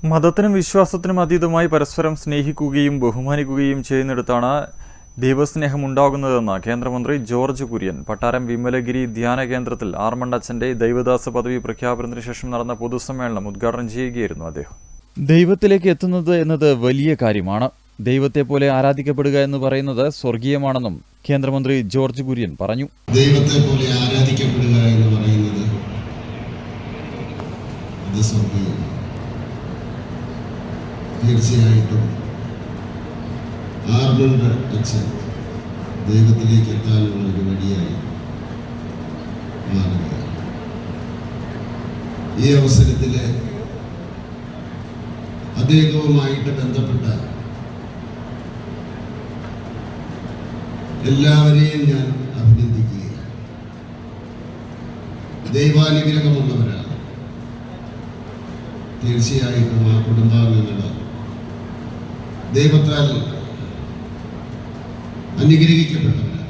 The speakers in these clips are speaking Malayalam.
മതത്തിനും വിശ്വാസത്തിനും അതീതമായി പരസ്പരം സ്നേഹിക്കുകയും ബഹുമാനിക്കുകയും ചെയ്യുന്നിടത്താണ് ദൈവസ്നേഹം ഉണ്ടാകുന്നതെന്ന് കേന്ദ്രമന്ത്രി ജോർജ് കുര്യൻ പട്ടാരം വിമലഗിരി ധ്യാന കേന്ദ്രത്തിൽ ആർമണ്ടച്ചന്റെ ദൈവദാസ പദവി പ്രഖ്യാപനത്തിന് ശേഷം നടന്ന പൊതുസമ്മേളനം ഉദ്ഘാടനം ചെയ്യുകയായിരുന്നു അദ്ദേഹം. ദൈവത്തിലേക്ക് എത്തുന്നത് എന്നത് വലിയ കാര്യമാണ്. ദൈവത്തെ പോലെ ആരാധിക്കപ്പെടുക എന്ന് പറയുന്നത് സ്വർഗീയമാണെന്നും കേന്ദ്രമന്ത്രി ജോർജ് കുര്യൻ പറഞ്ഞു. ദൈവത്തെ പോലെ ആരാധിക്കപ്പെടുക എന്ന് പറയുന്നത് അത് സ്വർഗീയമാണ്. തീർച്ചയായിട്ടും ആർമണ്ട് അച്ഛൻ ദൈവത്തിലേക്ക് എത്താനുള്ള ഒരു വഴിയായി മാറുകയാണ്. ഈ അവസരത്തിൽ അദ്ദേഹവുമായിട്ട് ബന്ധപ്പെട്ട എല്ലാവരെയും ഞാൻ അഭിനന്ദിക്കുകയാണ്. ദൈവാനുഗ്രഹമുള്ളവരാണ്. തീർച്ചയായിട്ടും ആ കുടുംബാംഗങ്ങൾ ദൈവത്താൽ അനുഗ്രഹിക്കപ്പെട്ടവരാണ്.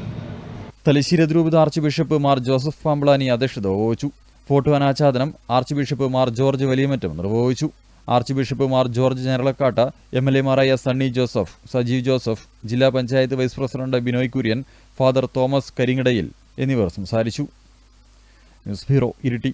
തലശ്ശേരി അതിരൂപത arch bishop Mar Joseph Pamplany അധ്യക്ഷത വഹിച്ചു. ഫോട്ടോ അനാച്ഛാദനം arch bishop Mar George Valiyamattam നിർവഹിച്ചു. Arch bishop Mar George Njaralakattu, MLA-മാരായ സണ്ണി ജോസഫ്, സജീവ് ജോസഫ്, ജില്ലാ panchayat vice president Binoy Kurian, father Thomas Karingadayil എന്നിവർ സംസാരിച്ചു. News bureau, Iritty.